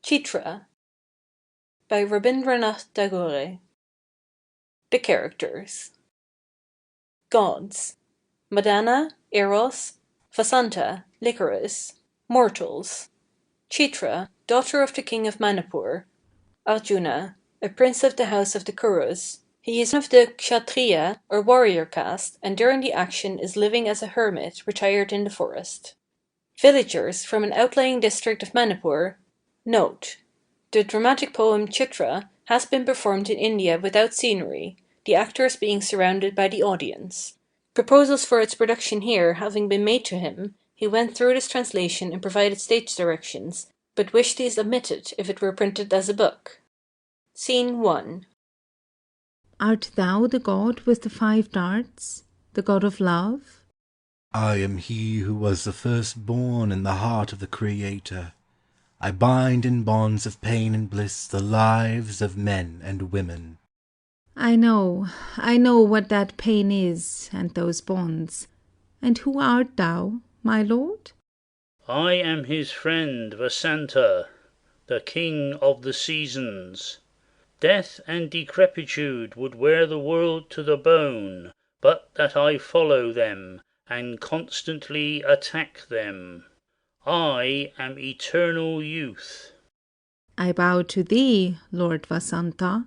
Chitra by Rabindranath Tagore. The characters: Gods: Madana, Eros, Vasanta, Lycoris. Mortals: Chitra, daughter of the king of Manipur; Arjuna, a prince of the house of the Kurus. He is of the Kshatriya or warrior caste, and during the action is living as a hermit retired in the forest. Villagers from an outlying district of Manipur. Note: the dramatic poem Chitra has been performed in India without scenery, the actors being surrounded by the audience. Proposals for its production here having been made to him, he went through this translation and provided stage directions, but wished these omitted if it were printed as a book. Scene 1. Art thou the god with the 5 darts, the god of love? I am he who was the first-born in the heart of the Creator. I bind in bonds of pain and bliss the lives of men and women. I know what that pain is, and those bonds. And who art thou, my lord? I am his friend Vasanta, the king of the seasons. Death and decrepitude would wear the world to the bone, but that I follow them, and constantly attack them. I am eternal youth. I bow to thee, Lord Vasanta.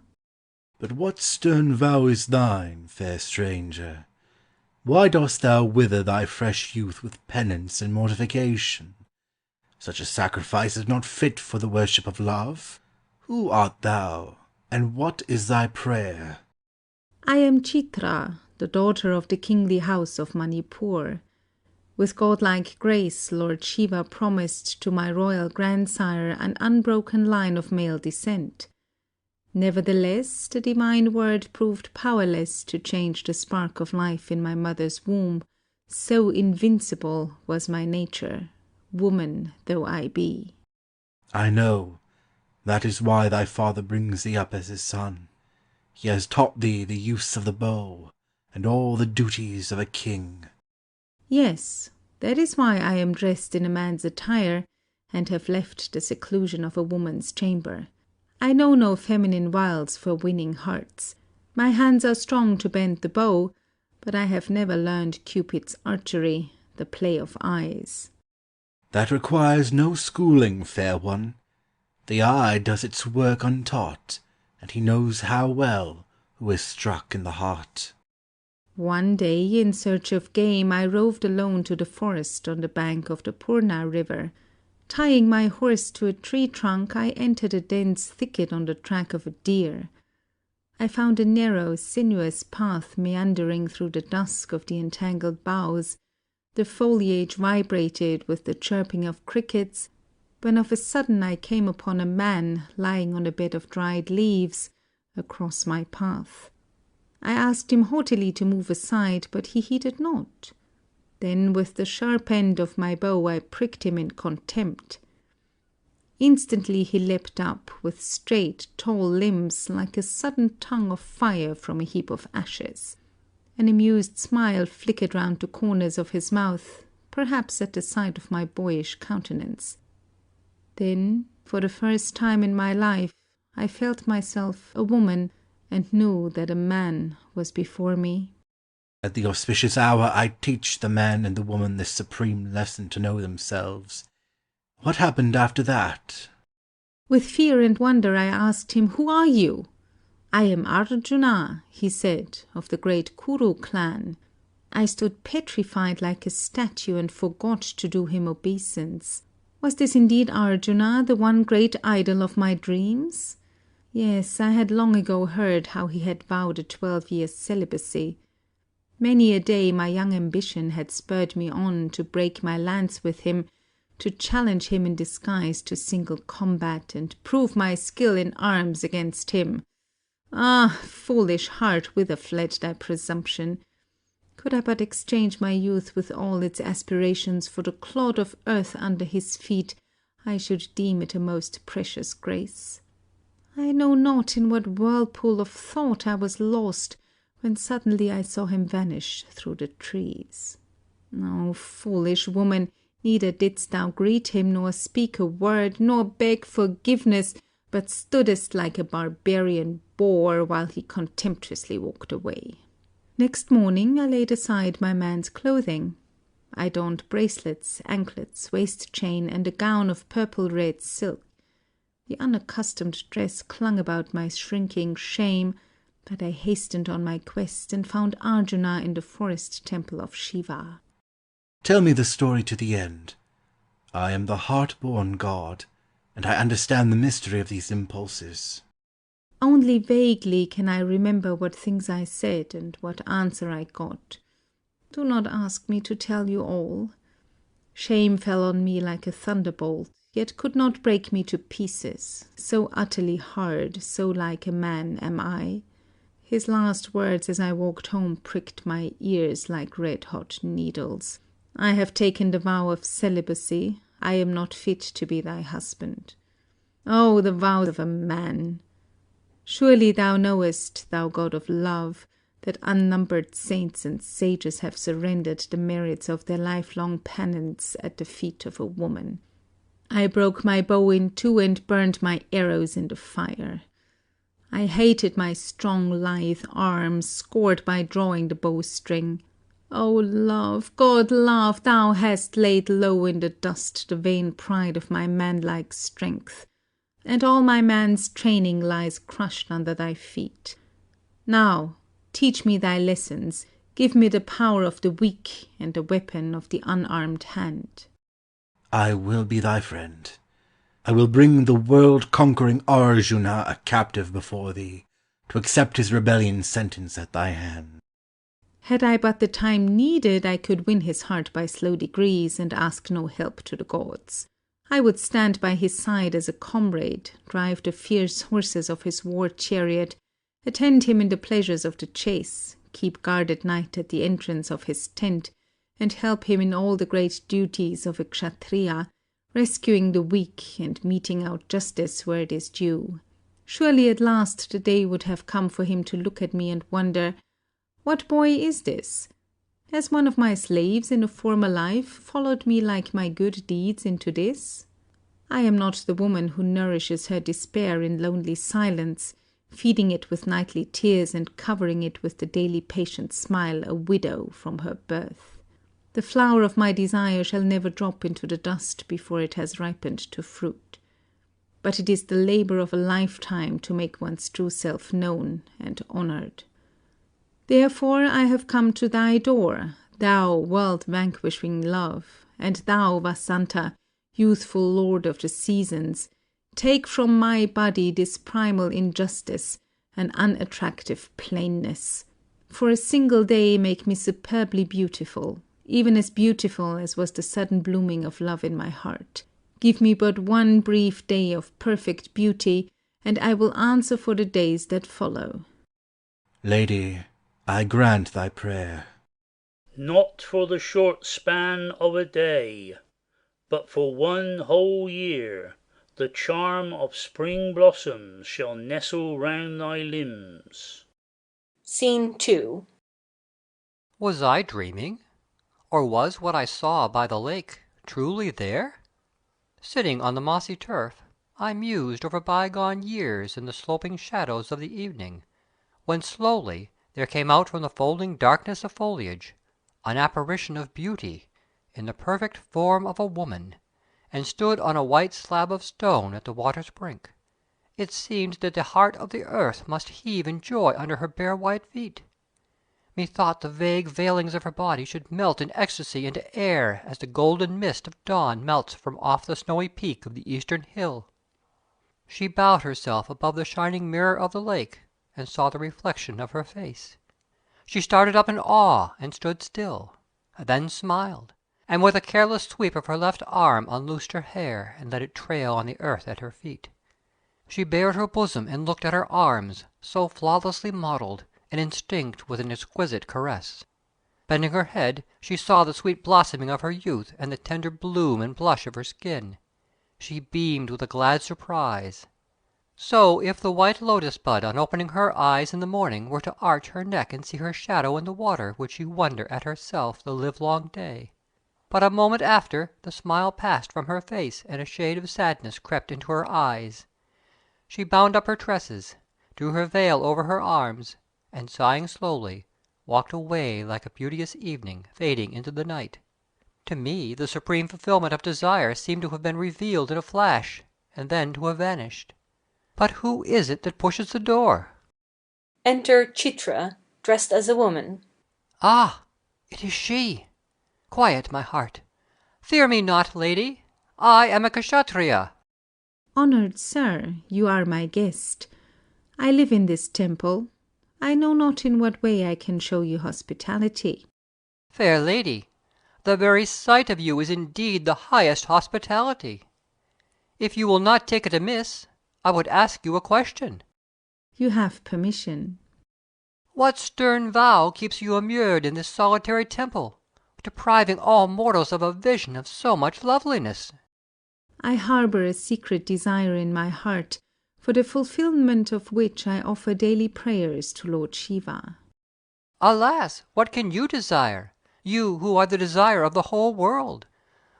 But what stern vow is thine, fair stranger? Why dost thou wither thy fresh youth with penance and mortification? Such a sacrifice is not fit for the worship of love. Who art thou, and what is thy prayer? I am Chitra, the daughter of the kingly house of Manipur. With godlike grace Lord Shiva promised to my royal grandsire an unbroken line of male descent. Nevertheless, the divine word proved powerless to change the spark of life in my mother's womb, so invincible was my nature, woman though I be. I know. That is why thy father brings thee up as his son. He has taught thee the use of the bow, and all the duties of a king. Yes, that is why I am dressed in a man's attire, and have left the seclusion of a woman's chamber. I know no feminine wiles for winning hearts. My hands are strong to bend the bow, but I have never learned Cupid's archery, the play of eyes. That requires no schooling, fair one. The eye does its work untaught, and he knows how well who is struck in the heart. One day, in search of game, I roved alone to the forest on the bank of the Purna river. Tying my horse to a tree trunk, I entered a dense thicket on the track of a deer. I found a narrow, sinuous path meandering through the dusk of the entangled boughs. The foliage vibrated with the chirping of crickets, when of a sudden I came upon a man lying on a bed of dried leaves across my path. I asked him haughtily to move aside, but he heeded not. Then with the sharp end of my bow I pricked him in contempt. Instantly he leapt up, with straight, tall limbs, like a sudden tongue of fire from a heap of ashes. An amused smile flickered round the corners of his mouth, perhaps at the sight of my boyish countenance. Then, for the first time in my life, I felt myself a woman, and knew that a man was before me. At the auspicious hour I teach the man and the woman this supreme lesson to know themselves. What happened after that? With fear and wonder I asked him, "Who are you?" "I am Arjuna," he said, "of the great Kuru clan." I stood petrified like a statue and forgot to do him obeisance. Was this indeed Arjuna, the one great idol of my dreams? Yes, I had long ago heard how he had vowed a 12-year celibacy. Many a day my young ambition had spurred me on to break my lance with him, to challenge him in disguise to single combat, and prove my skill in arms against him. Ah, foolish heart, whither fled thy presumption? Could I but exchange my youth with all its aspirations for the clod of earth under his feet, I should deem it a most precious grace. I know not in what whirlpool of thought I was lost, when suddenly I saw him vanish through the trees. Oh, foolish woman, Neither didst thou greet him, nor speak a word, nor beg forgiveness, but stoodest like a barbarian boor while he contemptuously walked away. Next morning I laid aside my man's clothing. I donned bracelets, anklets, waist chain, and a gown of purple-red silk. The unaccustomed dress clung about my shrinking shame, but I hastened on my quest and found Arjuna in the forest temple of Shiva. Tell me the story to the end. I am the heart-born god, and I understand the mystery of these impulses. Only vaguely can I remember what things I said and what answer I got. Do not ask me to tell you all. Shame fell on me like a thunderbolt, yet could not break me to pieces. So utterly hard, so like a man am I. His last words as I walked home pricked my ears like red-hot needles. I have taken the vow of celibacy. I am not fit to be thy husband. Oh, the vows of a man! Surely thou knowest, thou god of love, that unnumbered saints and sages have surrendered the merits of their lifelong penance at the feet of a woman. I broke my bow in two and burned my arrows in the fire. I hated my strong, lithe arms, scored by drawing the bowstring. O love, God love, thou hast laid low in the dust the vain pride of my manlike strength, and all my man's training lies crushed under thy feet. Now, teach me thy lessons, give me the power of the weak and the weapon of the unarmed hand. I will be thy friend. I will bring the world-conquering Arjuna a captive before thee, to accept his rebellion sentence at thy hand. Had I but the time needed, I could win his heart by slow degrees, and ask no help to the gods. I would stand by his side as a comrade, drive the fierce horses of his war-chariot, attend him in the pleasures of the chase, keep guard at night at the entrance of his tent, and help him in all the great duties of a kshatriya, rescuing the weak and meting out justice where it is due. Surely at last the day would have come for him to look at me and wonder, what boy is this? Has one of my slaves in a former life followed me like my good deeds into this? I am not the woman who nourishes her despair in lonely silence, feeding it with nightly tears and covering it with the daily patient smile, a widow from her birth. The flower of my desire shall never drop into the dust before it has ripened to fruit. But it is the labor of a lifetime to make one's true self known and honored. Therefore I have come to thy door, thou world-vanquishing love, and thou, Vasanta, youthful lord of the seasons, take from my body this primal injustice, an unattractive plainness. For a single day make me superbly beautiful, even as beautiful as was the sudden blooming of love in my heart. Give me but one brief day of perfect beauty, and I will answer for the days that follow. Lady, I grant thy prayer. Not for the short span of a day, but for one whole year, the charm of spring blossoms shall nestle round thy limbs. Scene 2. Was I dreaming? Or was what I saw by the lake truly there? Sitting on the mossy turf, I mused over bygone years in the sloping shadows of the evening, when slowly there came out from the folding darkness of foliage an apparition of beauty, in the perfect form of a woman, and stood on a white slab of stone at the water's brink. It seemed that the heart of the earth must heave in joy under her bare white feet. Methought the vague veilings of her body should melt in ecstasy into air as the golden mist of dawn melts from off the snowy peak of the eastern hill. She bowed herself above the shining mirror of the lake, and saw the reflection of her face. She started up in awe and stood still, then smiled, and with a careless sweep of her left arm unloosed her hair and let it trail on the earth at her feet. She bared her bosom and looked at her arms, so flawlessly modelled, and instinct with an exquisite caress. Bending her head, she saw the sweet blossoming of her youth and the tender bloom and blush of her skin. She beamed with a glad surprise. So if the white lotus bud on opening her eyes in the morning were to arch her neck and see her shadow in the water, would she wonder at herself the livelong day. but a moment after the smile passed from her face and a shade of sadness crept into her eyes. She bound up her tresses, drew her veil over her arms, and sighing slowly, walked away like a beauteous evening fading into the night. To me the supreme fulfilment of desire seemed to have been revealed in a flash, and then to have vanished. But who is it that pushes the door? Enter Chitra, dressed as a woman. Ah, it is she! Quiet, my heart. Fear me not, lady. I am a Kshatriya. Honored sir, you are my guest. I live in this temple. I know not in what way I can show you hospitality. Fair lady, the very sight of you is indeed the highest hospitality. If you will not take it amiss, I would ask you a question. You have permission. What stern vow keeps you immured in this solitary temple, depriving all mortals of a vision of so much loveliness? I harbor a secret desire in my heart, for the fulfillment of which I offer daily prayers to Lord Shiva. Alas, what can you desire, you who are the desire of the whole world?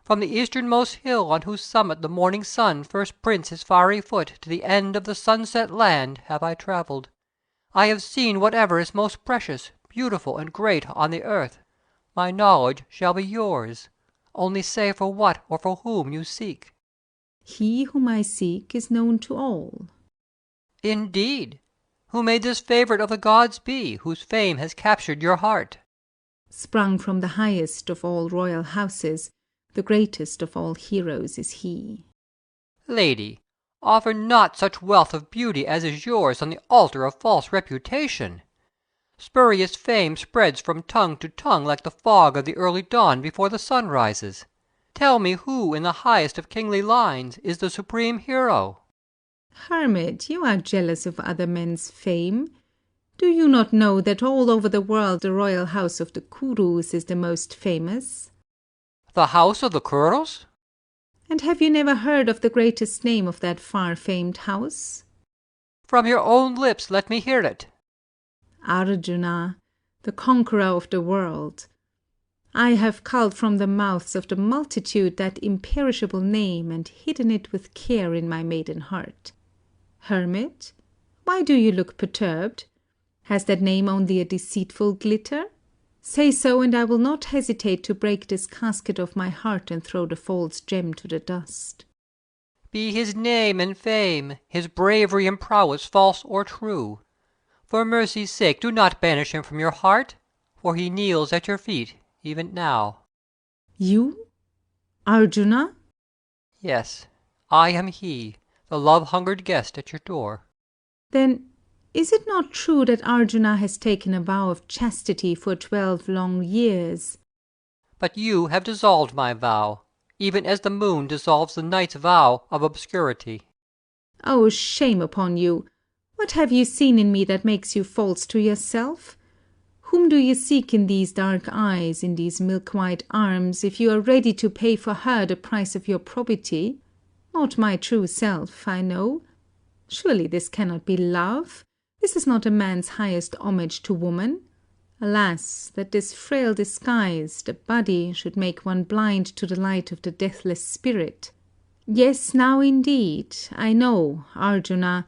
From the easternmost hill on whose summit the morning sun first prints his fiery foot to the end of the sunset land have I travelled. I have seen whatever is most precious, beautiful, and great on the earth. My knowledge shall be yours. Only say for what or for whom you seek. He whom I seek is known to all. Indeed! Who may this favourite of the gods be, whose fame has captured your heart? Sprung from the highest of all royal houses, the greatest of all heroes is he. Lady, offer not such wealth of beauty as is yours on the altar of false reputation. Spurious fame spreads from tongue to tongue like the fog of the early dawn before the sun rises. Tell me who in the highest of kingly lines is the supreme hero? Hermit, you are jealous of other men's fame. Do you not know that all over the world the royal house of the Kurus is the most famous? The house of the Kurus? And have you never heard of the greatest name of that far-famed house? From your own lips let me hear it. Arjuna, the conqueror of the world. I have culled from the mouths of the multitude that imperishable name and hidden it with care in my maiden heart. Hermit, why do you look perturbed? Has that name only a deceitful glitter? Say so, and I will not hesitate to break this casket of my heart and throw the false gem to the dust. Be his name and fame, his bravery and prowess false or true. For mercy's sake do not banish him from your heart, for he kneels at your feet even now. You? Arjuna? Yes, I am he, the love-hungered guest at your door. Then is it not true that Arjuna has taken a vow of chastity for 12 long years? But you have dissolved my vow, even as the moon dissolves the night's vow of obscurity. Oh, shame upon you! What have you seen in me that makes you false to yourself? Whom do you seek in these dark eyes, in these milk-white arms, if you are ready to pay for her the price of your probity? Not my true self, I know. Surely this cannot be love. This is not a man's highest homage to woman. Alas, that this frail disguise, the body, should make one blind to the light of the deathless spirit. Yes, now indeed, I know, Arjuna,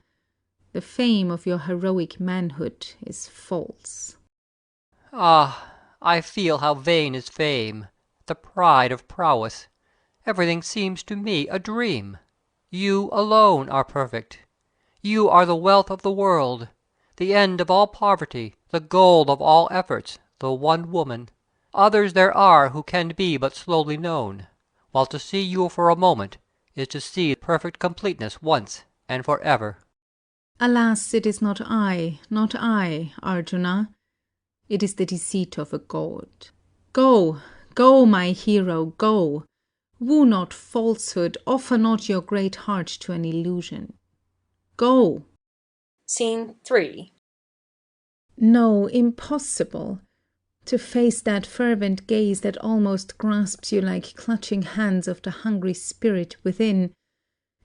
the fame of your heroic manhood is false. Ah, I feel how vain is fame, the pride of prowess. Everything seems to me a dream. You alone are perfect. You are the wealth of the world, the end of all poverty, the goal of all efforts, the one woman. Others there are who can be but slowly known, while to see you for a moment is to see perfect completeness once and for ever. Alas, it is not I, Arjuna. It is the deceit of a god. Go, go, my hero, go. Woo not falsehood, offer not your great heart to an illusion. Go. Scene 3. No, impossible. To face that fervent gaze that almost grasps you like clutching hands of the hungry spirit within.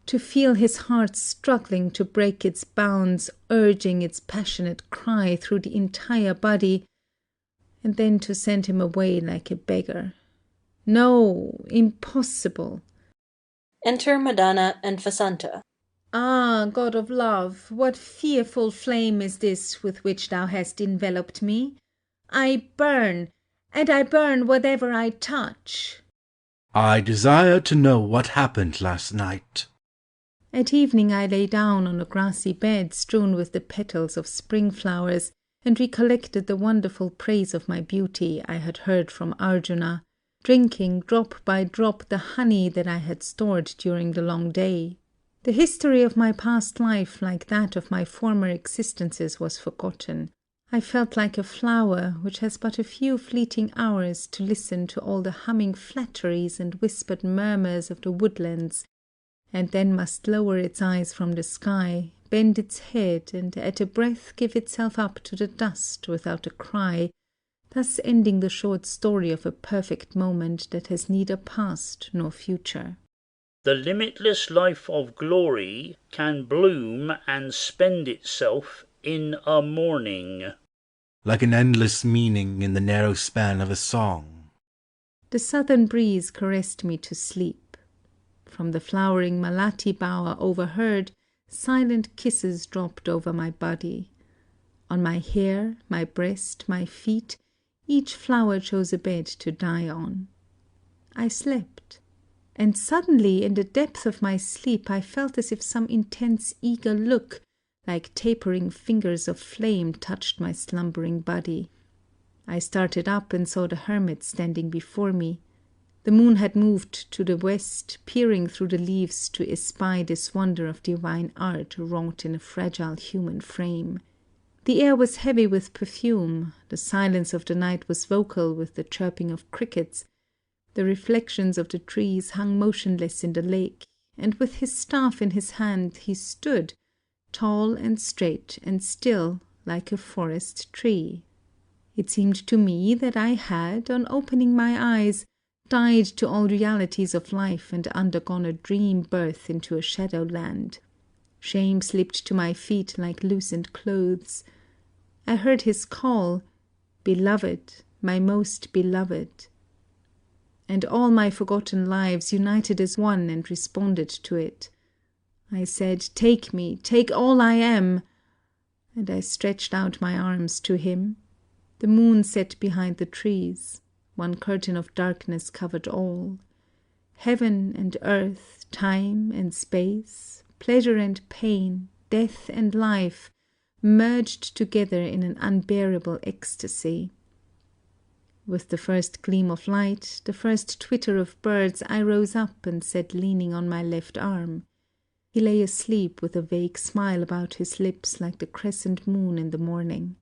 To feel his heart struggling to break its bounds, urging its passionate cry through the entire body, and then to send him away like a beggar. No, impossible. Enter Madana and Vasanta. Ah, God of love, what fearful flame is this with which thou hast enveloped me? I burn, and I burn whatever I touch. I desire to know what happened last night. At evening I lay down on a grassy bed strewn with the petals of spring flowers, and recollected the wonderful praise of my beauty I had heard from Arjuna, drinking drop by drop the honey that I had stored during the long day. The history of my past life, like that of my former existences, was forgotten. I felt like a flower which has but a few fleeting hours to listen to all the humming flatteries and whispered murmurs of the woodlands, and then must lower its eyes from the sky, bend its head, and at a breath give itself up to the dust without a cry, thus ending the short story of a perfect moment that has neither past nor future. The limitless life of glory can bloom and spend itself in a morning. Like an endless meaning in the narrow span of a song. The southern breeze caressed me to sleep. From the flowering malati bower overheard, silent kisses dropped over my body. On my hair, my breast, my feet, each flower chose a bed to die on. I slept. And suddenly, in the depth of my sleep, I felt as if some intense, eager look, like tapering fingers of flame, touched my slumbering body. I started up and saw the hermit standing before me. The moon had moved to the west, peering through the leaves to espy this wonder of divine art wrought in a fragile human frame. The air was heavy with perfume, the silence of the night was vocal with the chirping of crickets. The reflections of the trees hung motionless in the lake, and with his staff in his hand he stood, tall and straight and still, like a forest tree. It seemed to me that I had, on opening my eyes, died to all realities of life and undergone a dream birth into a shadowland. Shame slipped to my feet like loosened clothes. I heard his call, "Beloved, my most beloved." And all my forgotten lives united as one and responded to it. I said, "Take me, take all I am," and I stretched out my arms to him. The moon set behind the trees. One curtain of darkness covered all. Heaven and earth, time and space, pleasure and pain, death and life, merged together in an unbearable ecstasy. With the first gleam of light, the first twitter of birds, I rose up and sat leaning on my left arm. He lay asleep with a vague smile about his lips like the crescent moon in the morning.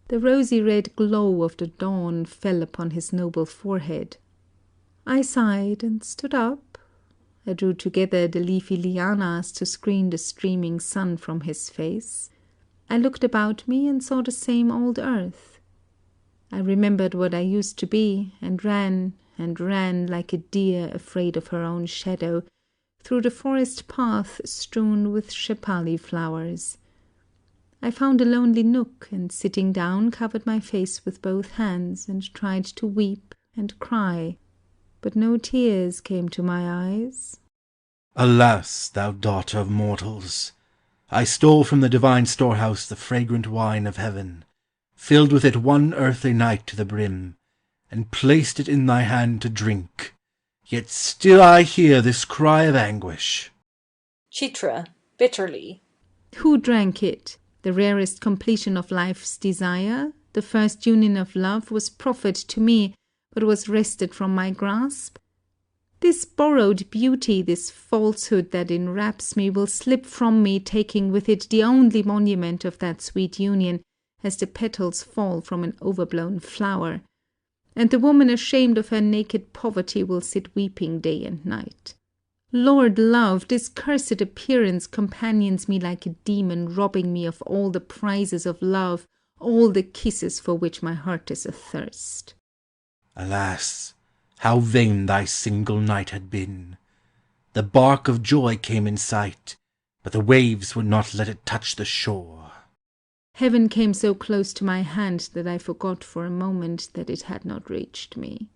The rosy red glow of the dawn fell upon his noble forehead. I sighed and stood up. I drew together the leafy lianas to screen the streaming sun from his face. I looked about me and saw the same old earth. I remembered what I used to be, and ran like a deer afraid of her own shadow, through the forest path strewn with shapali flowers. I found a lonely nook, and sitting down covered my face with both hands, and tried to weep and cry, but no tears came to my eyes. Alas, thou daughter of mortals! I stole from the divine storehouse the fragrant wine of heaven, filled with it one earthly night to the brim, and placed it in thy hand to drink. Yet still I hear this cry of anguish. Chitra, bitterly. Who drank it? The rarest completion of life's desire, the first union of love, was proffered to me, but was wrested from my grasp. This borrowed beauty, this falsehood that enwraps me, will slip from me, taking with it the only monument of that sweet union, as the petals fall from an overblown flower. And the woman ashamed of her naked poverty will sit weeping day and night. Lord love, this cursed appearance companions me like a demon, robbing me of all the prizes of love, all the kisses for which my heart is athirst. Alas, how vain thy single night had been! The bark of joy came in sight, but the waves would not let it touch the shore. Heaven came so close to my hand that I forgot for a moment that it had not reached me.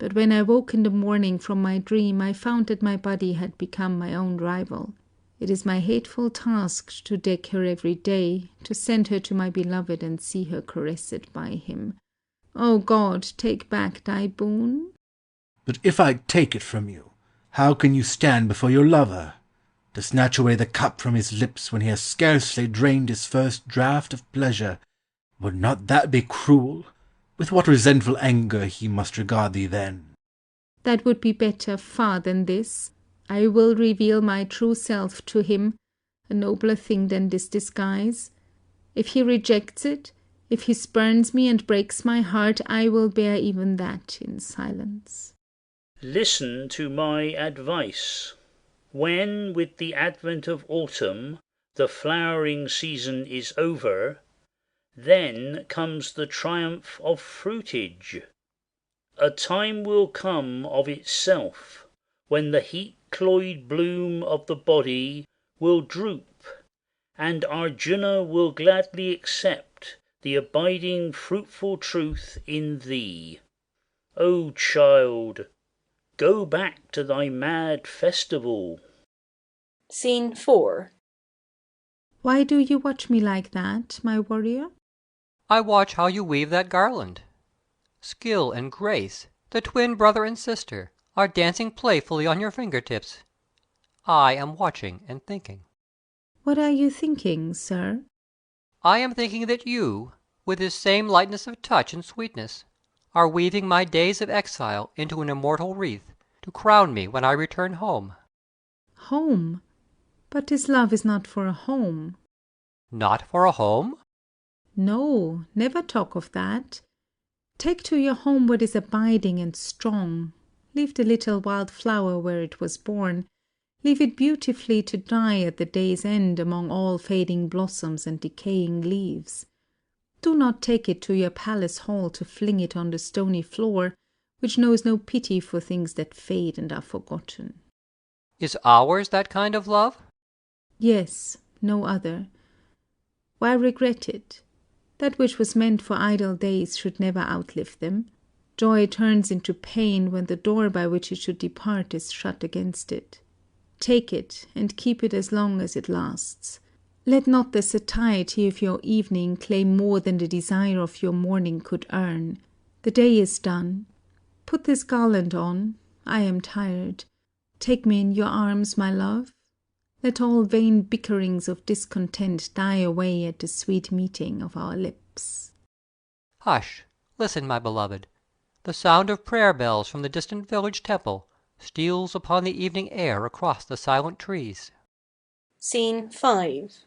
But when I woke in the morning from my dream, I found that my body had become my own rival. It is my hateful task to deck her every day, to send her to my beloved and see her caressed by him. O God, take back thy boon. But if I take it from you, how can you stand before your lover? To snatch away the cup from his lips when he has scarcely drained his first draught of pleasure, would not that be cruel? With what resentful anger he must regard thee then! That would be better far than this. I will reveal my true self to him, a nobler thing than this disguise. If he rejects it, if he spurns me and breaks my heart, I will bear even that in silence. Listen to my advice. When, with the advent of autumn, the flowering season is over, then comes the triumph of fruitage. A time will come of itself when the heat-cloyed bloom of the body will droop, and Arjuna will gladly accept the abiding fruitful truth in thee. O child, go back to thy mad festival. Scene 4. Why do you watch me like that, my warrior? I watch how you weave that garland. Skill and grace, the twin brother and sister, are dancing playfully on your fingertips. I am watching and thinking. What are you thinking, sir? I am thinking that you, with this same lightness of touch and sweetness, are weaving my days of exile into an immortal wreath, to crown me when I return home. Home? But this love is not for a home. Not for a home? No, never talk of that. Take to your home what is abiding and strong. Leave the little wild flower where it was born. Leave it beautifully to die at the day's end among all fading blossoms and decaying leaves. Do not take it to your palace hall to fling it on the stony floor, which knows no pity for things that fade and are forgotten. Is ours that kind of love? Yes, no other. Why regret it? That which was meant for idle days should never outlive them. Joy turns into pain when the door by which it should depart is shut against it. Take it, and keep it as long as it lasts. Let not the satiety of your evening claim more than the desire of your morning could earn. The day is done. Put this garland on. I am tired. Take me in your arms, my love. Let all vain bickerings of discontent die away at the sweet meeting of our lips. Hush! Listen, my beloved. The sound of prayer bells from the distant village temple steals upon the evening air across the silent trees. Scene 5.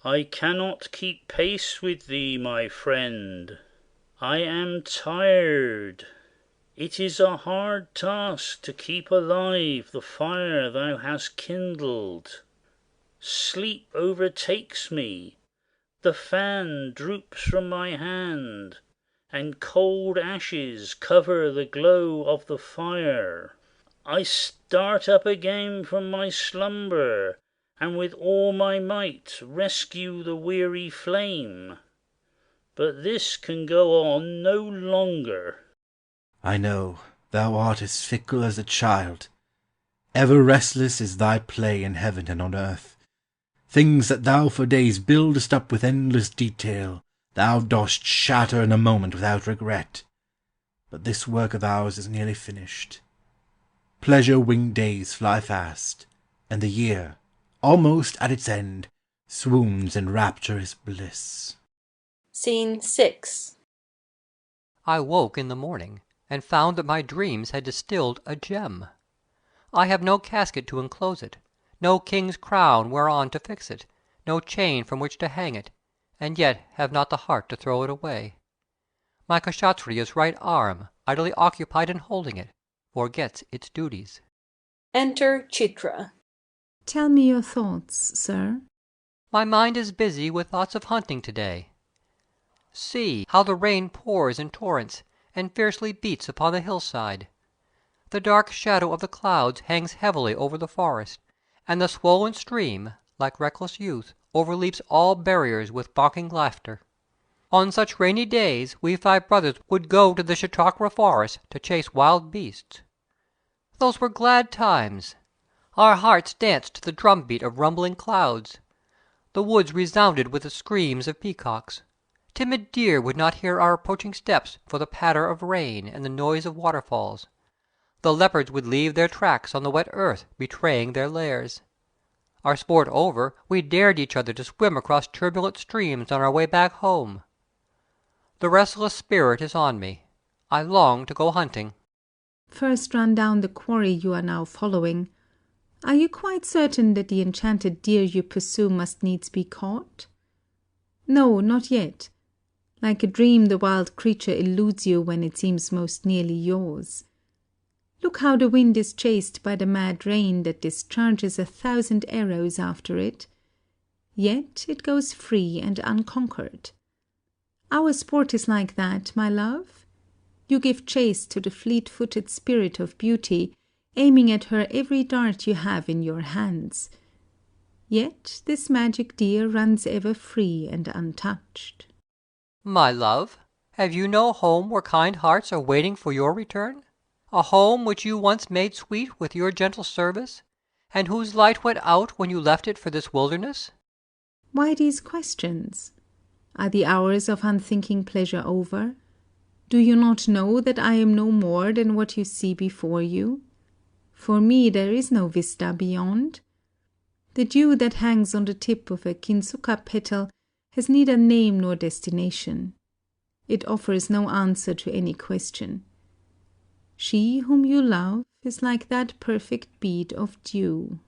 I cannot keep pace with thee, my friend. I am tired. It is a hard task to keep alive the fire thou hast kindled. Sleep overtakes me, the fan droops from my hand, and cold ashes cover the glow of the fire. I start up again from my slumber, and with all my might rescue the weary flame. But this can go on no longer. I know, thou art as fickle as a child. Ever restless is thy play in heaven and on earth. Things that thou for days buildest up with endless detail, thou dost shatter in a moment without regret. But this work of ours is nearly finished. Pleasure-winged days fly fast, and the year, almost at its end, swoons in rapturous bliss. Scene 6. I woke in the morning, and found that my dreams had distilled a gem. I have no casket to enclose it, no king's crown whereon to fix it, no chain from which to hang it, and yet have not the heart to throw it away. My Kshatriya's right arm, idly occupied in holding it, forgets its duties. Enter Chitra. Tell me your thoughts, sir. My mind is busy with thoughts of hunting to-day. See how the rain pours in torrents, and fiercely beats upon the hillside. The dark shadow of the clouds hangs heavily over the forest, and the swollen stream, like reckless youth, overleaps all barriers with mocking laughter. On such rainy days we 5 brothers would go to the Chautauqua forest to chase wild beasts. Those were glad times. Our hearts danced to the drumbeat of rumbling clouds. The woods resounded with the screams of peacocks. Timid deer would not hear our approaching steps for the patter of rain and the noise of waterfalls. The leopards would leave their tracks on the wet earth, betraying their lairs. Our sport over, we dared each other to swim across turbulent streams on our way back home. The restless spirit is on me. I long to go hunting. First run down the quarry you are now following. Are you quite certain that the enchanted deer you pursue must needs be caught? No, not yet. Like a dream the wild creature eludes you when it seems most nearly yours. Look how the wind is chased by the mad rain that discharges 1,000 arrows after it. Yet it goes free and unconquered. Our sport is like that, my love. You give chase to the fleet-footed spirit of beauty, aiming at her every dart you have in your hands. Yet this magic deer runs ever free and untouched. My love, have you no home where kind hearts are waiting for your return? A home which you once made sweet with your gentle service, and whose light went out when you left it for this wilderness? Why these questions? Are the hours of unthinking pleasure over? Do you not know that I am no more than what you see before you? For me there is no vista beyond. The dew that hangs on the tip of a kinsuka petal has neither name nor destination. It offers no answer to any question. She whom you love is like that perfect bead of dew.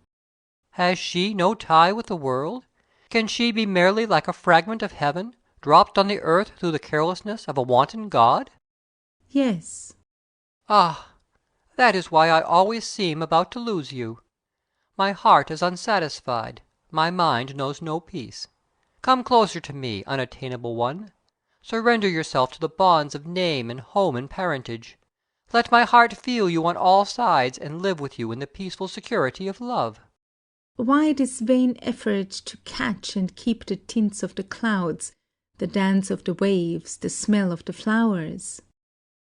Has she no tie with the world? Can she be merely like a fragment of heaven, dropped on the earth through the carelessness of a wanton god? Yes. Ah, that is why I always seem about to lose you. My heart is unsatisfied, my mind knows no peace. Come closer to me, unattainable one. Surrender yourself to the bonds of name and home and parentage. Let my heart feel you on all sides and live with you in the peaceful security of love. Why this vain effort to catch and keep the tints of the clouds, the dance of the waves, the smell of the flowers?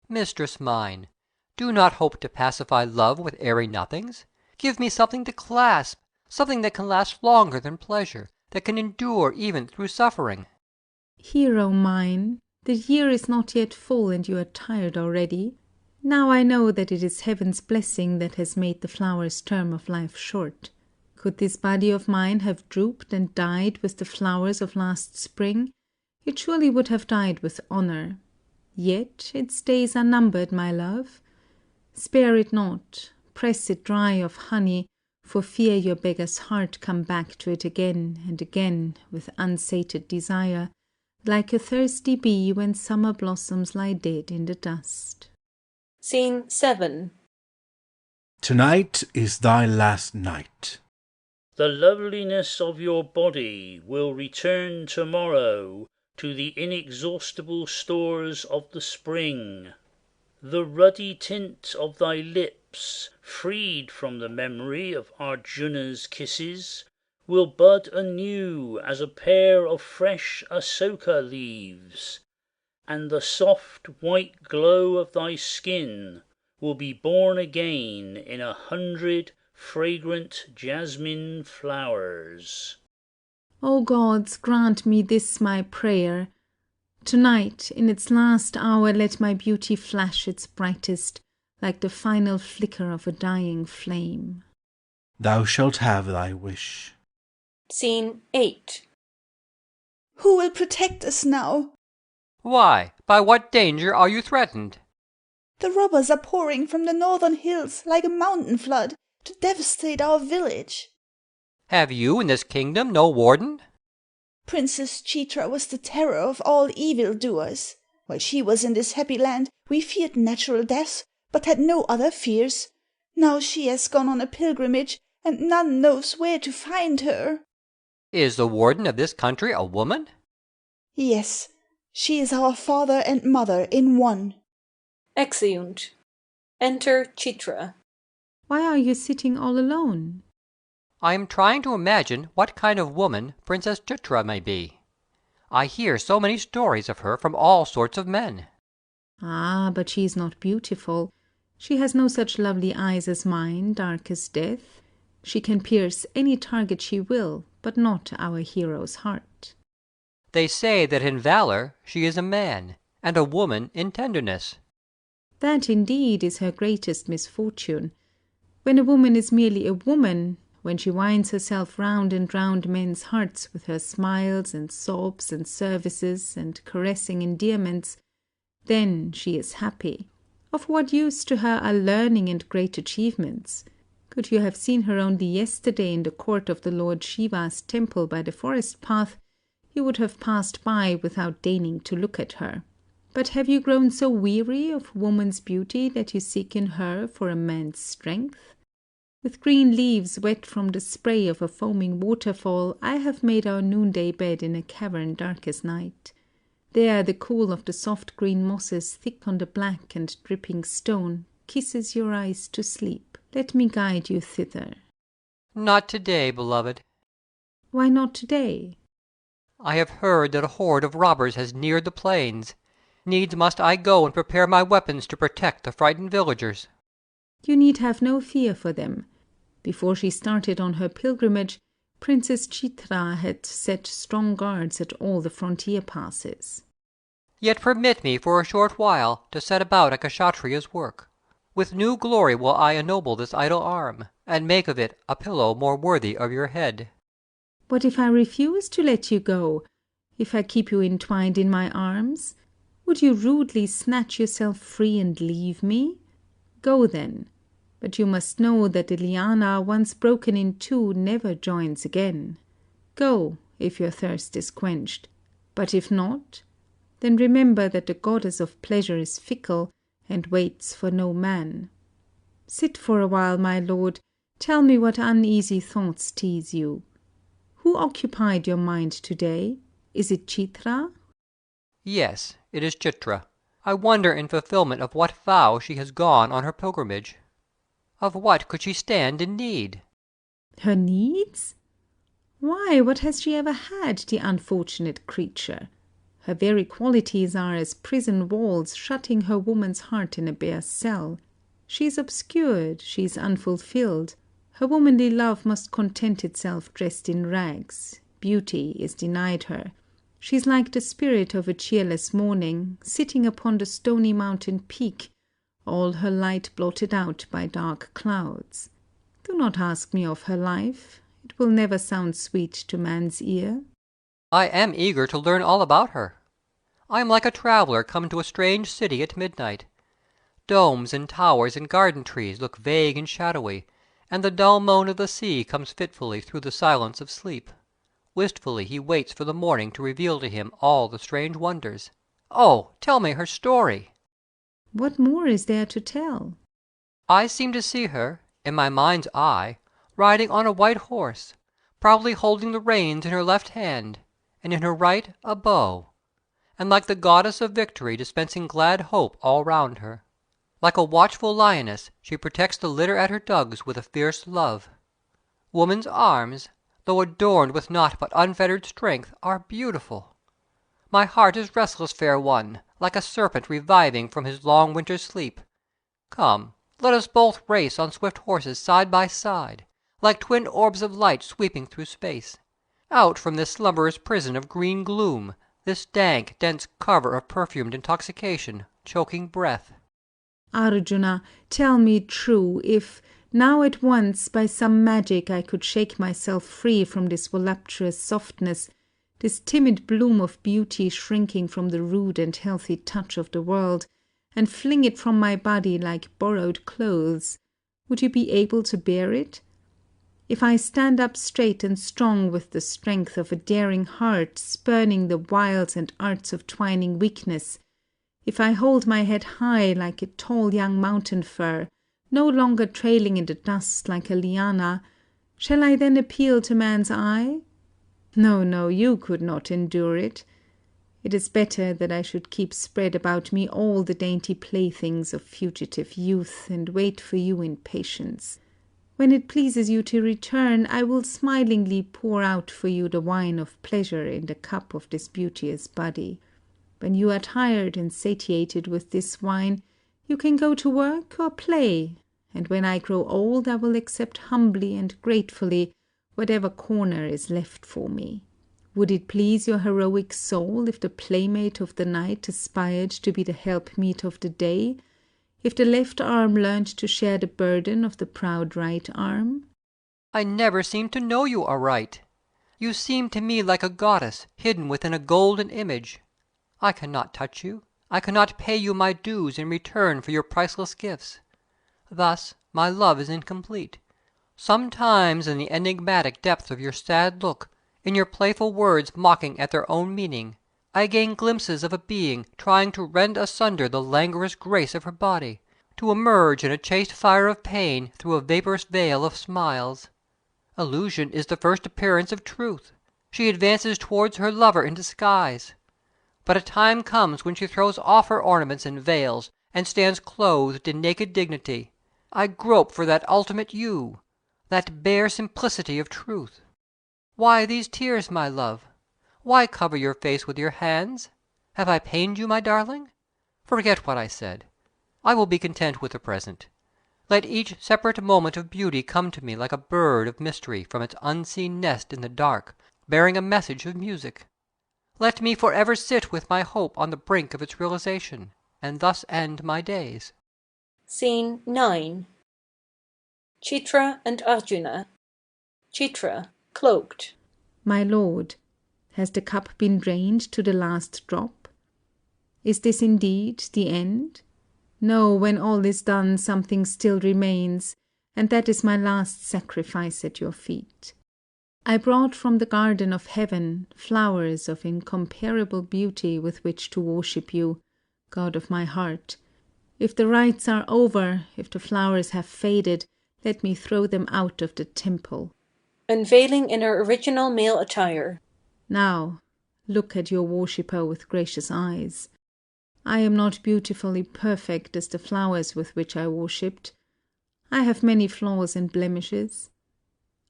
Mistress mine, do not hope to pacify love with airy nothings. Give me something to clasp, something that can last longer than pleasure, that can endure even through suffering. Hero mine, the year is not yet full and you are tired already. Now I know that it is heaven's blessing that has made the flower's term of life short. Could this body of mine have drooped and died with the flowers of last spring, it surely would have died with honor. Yet its days are numbered, my love. Spare it not, press it dry of honey, for fear your beggar's heart come back to it again and again with unsated desire, like a thirsty bee when summer blossoms lie dead in the dust. Scene 7. Tonight is thy last night. The loveliness of your body will return tomorrow to the inexhaustible stores of the spring. The ruddy tint of thy lips, freed from the memory of Arjuna's kisses, will bud anew as a pair of fresh asoka leaves, and the soft white glow of thy skin will be born again in 100 fragrant jasmine flowers. O gods, grant me this my prayer. Tonight, in its last hour, let my beauty flash its brightest, like the final flicker of a dying flame. Thou shalt have thy wish. Scene 8. Who will protect us now? Why, by what danger are you threatened? The robbers are pouring from the northern hills like a mountain flood to devastate our village. Have you in this kingdom no warden? Princess Chitra was the terror of all evil-doers. While she was in this happy land, we feared natural death, but had no other fears. Now she has gone on a pilgrimage, and none knows where to find her. Is the warden of this country a woman? Yes, she is our father and mother in one. Exeunt. Enter Chitra. Why are you sitting all alone? I am trying to imagine what kind of woman Princess Chitra may be. I hear so many stories of her from all sorts of men. Ah, but she is not beautiful. She has no such lovely eyes as mine, dark as death. She can pierce any target she will, but not our hero's heart. They say that in valor she is a man, and a woman in tenderness. That indeed is her greatest misfortune. When a woman is merely a woman, when she winds herself round and round men's hearts with her smiles and sobs and services and caressing endearments, then she is happy. Of what use to her are learning and great achievements? Could you have seen her only yesterday in the court of the Lord Shiva's temple by the forest path, you would have passed by without deigning to look at her. But have you grown so weary of woman's beauty that you seek in her for a man's strength? With green leaves wet from the spray of a foaming waterfall, I have made our noonday bed in a cavern dark as night. There the cool of the soft green mosses thick on the black and dripping stone kisses your eyes to sleep. Let me guide you thither. Not today, beloved. Why not today? I have heard that a horde of robbers has neared the plains. Needs must I go and prepare my weapons to protect the frightened villagers. You need have no fear for them. Before she started on her pilgrimage, Princess Chitra had set strong guards at all the frontier passes. Yet permit me for a short while to set about a kshatriya's work. With new glory will I ennoble this idle arm, and make of it a pillow more worthy of your head. What if I refuse to let you go? If I keep you entwined in my arms? Would you rudely snatch yourself free and leave me? Go then. But you must know that the liana, once broken in two, never joins again. Go, if your thirst is quenched. But if not, then remember that the goddess of pleasure is fickle, and waits for no man. Sit for a while, my lord. Tell me what uneasy thoughts tease you. Who occupied your mind today? Is it Chitra? Yes, it is Chitra. I wonder in fulfillment of what vow she has gone on her pilgrimage. Of what could she stand in need? Her needs? Why, what has she ever had, the unfortunate creature? Her very qualities are as prison walls shutting her woman's heart in a bare cell. She is obscured, she is unfulfilled. Her womanly love must content itself dressed in rags. Beauty is denied her. She is like the spirit of a cheerless morning, sitting upon the stony mountain peak, all her light blotted out by dark clouds. Do not ask me of her life. It will never sound sweet to man's ear. I am eager to learn all about her. I am like a traveller come to a strange city at midnight. Domes and towers and garden trees look vague and shadowy, and the dull moan of the sea comes fitfully through the silence of sleep. Wistfully he waits for the morning to reveal to him all the strange wonders. Oh, tell me her story! What more is there to tell? I seem to see her, in my mind's eye, riding on a white horse, proudly holding the reins in her left hand, and in her right a bow, and like the goddess of victory dispensing glad hope all round her. Like a watchful lioness, she protects the litter at her dugs with a fierce love. Woman's arms, though adorned with naught but unfettered strength, are beautiful. My heart is restless, fair one, like a serpent reviving from his long winter's sleep. Come, let us both race on swift horses side by side, like twin orbs of light sweeping through space. Out from this slumberous prison of green gloom, this dank, dense cover of perfumed intoxication, choking breath. Arjuna, tell me true, if, now at once, by some magic I could shake myself free from this voluptuous softness, this timid bloom of beauty shrinking from the rude and healthy touch of the world, and fling it from my body like borrowed clothes, would you be able to bear it? If I stand up straight and strong with the strength of a daring heart, spurning the wiles and arts of twining weakness, if I hold my head high like a tall young mountain fir, no longer trailing in the dust like a liana, shall I then appeal to man's eye? No, no, you could not endure it. It is better that I should keep spread about me all the dainty playthings of fugitive youth, and wait for you in patience. When it pleases you to return, I will smilingly pour out for you the wine of pleasure in the cup of this beauteous body. When you are tired and satiated with this wine, you can go to work or play, and when I grow old I will accept humbly and gratefully whatever corner is left for me. Would it please your heroic soul if the playmate of the night aspired to be the helpmeet of the day, if the left arm learned to share the burden of the proud right arm? I never seemed to know you aright. You seem to me like a goddess hidden within a golden image. I cannot touch you. I cannot pay you my dues in return for your priceless gifts. Thus my love is incomplete. Sometimes in the enigmatic depth of your sad look, in your playful words mocking at their own meaning, I gain glimpses of a being trying to rend asunder the languorous grace of her body, to emerge in a chaste fire of pain through a vaporous veil of smiles. Illusion is the first appearance of truth. She advances towards her lover in disguise. But a time comes when she throws off her ornaments and veils, and stands clothed in naked dignity. I grope for that ultimate you, that bare simplicity of truth. Why these tears, my love? Why cover your face with your hands? Have I pained you, my darling? Forget what I said. I will be content with the present. Let each separate moment of beauty come to me like a bird of mystery from its unseen nest in the dark, bearing a message of music. Let me forever sit with my hope on the brink of its realization, and thus end my days. Scene 9. Chitra and Arjuna. Chitra, cloaked. My lord, has the cup been drained to the last drop? Is this indeed the end? No, when all is done, something still remains, and that is my last sacrifice at your feet. I brought from the garden of heaven flowers of incomparable beauty with which to worship you, God of my heart. If the rites are over, if the flowers have faded, let me throw them out of the temple. Unveiling in her original male attire. Now, look at your worshipper with gracious eyes. I am not beautifully perfect as the flowers with which I worshipped. I have many flaws and blemishes.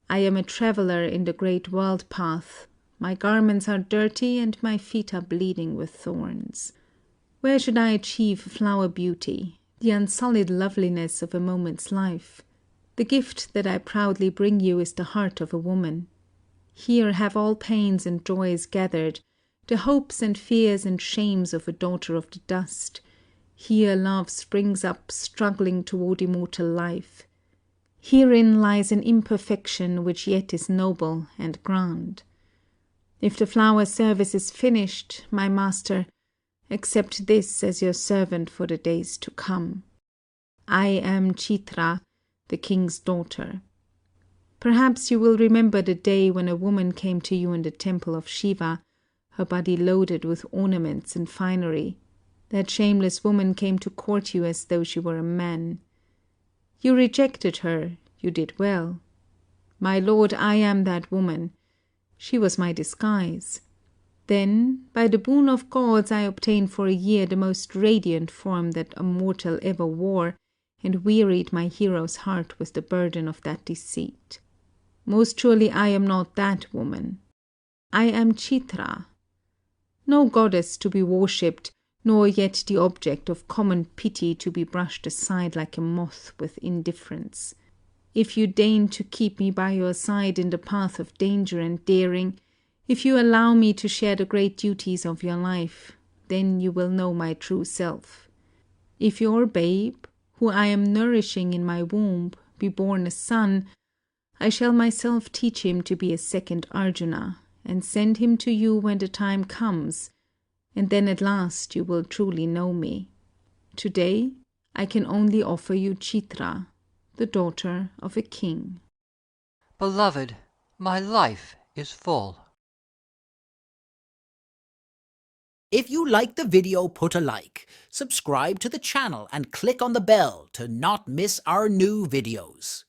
I am a traveller in the great world path. My garments are dirty and my feet are bleeding with thorns. Where should I achieve flower beauty, the unsullied loveliness of a moment's life? The gift that I proudly bring you is the heart of a woman. Here have all pains and joys gathered, the hopes and fears and shames of a daughter of the dust. Here love springs up, struggling toward immortal life. Herein lies an imperfection which yet is noble and grand. If the flower service is finished, my master, accept this as your servant for the days to come. I am Chitra, the king's daughter. Perhaps you will remember the day when a woman came to you in the temple of Shiva, her body loaded with ornaments and finery. That shameless woman came to court you as though she were a man. You rejected her, you did well. My lord, I am that woman. She was my disguise. Then, by the boon of gods, I obtained for a year the most radiant form that a mortal ever wore, and wearied my hero's heart with the burden of that deceit. Most surely I am not that woman. I am Chitra. No goddess to be worshipped, nor yet the object of common pity to be brushed aside like a moth with indifference. If you deign to keep me by your side in the path of danger and daring, if you allow me to share the great duties of your life, then you will know my true self. If your babe, who I am nourishing in my womb, be born a son, I shall myself teach him to be a second Arjuna, and send him to you when the time comes, and then at last you will truly know me. Today I can only offer you Chitra, the daughter of a king. Beloved, my life is full. If you liked the video, put a like, subscribe to the channel and click on the bell to not miss our new videos.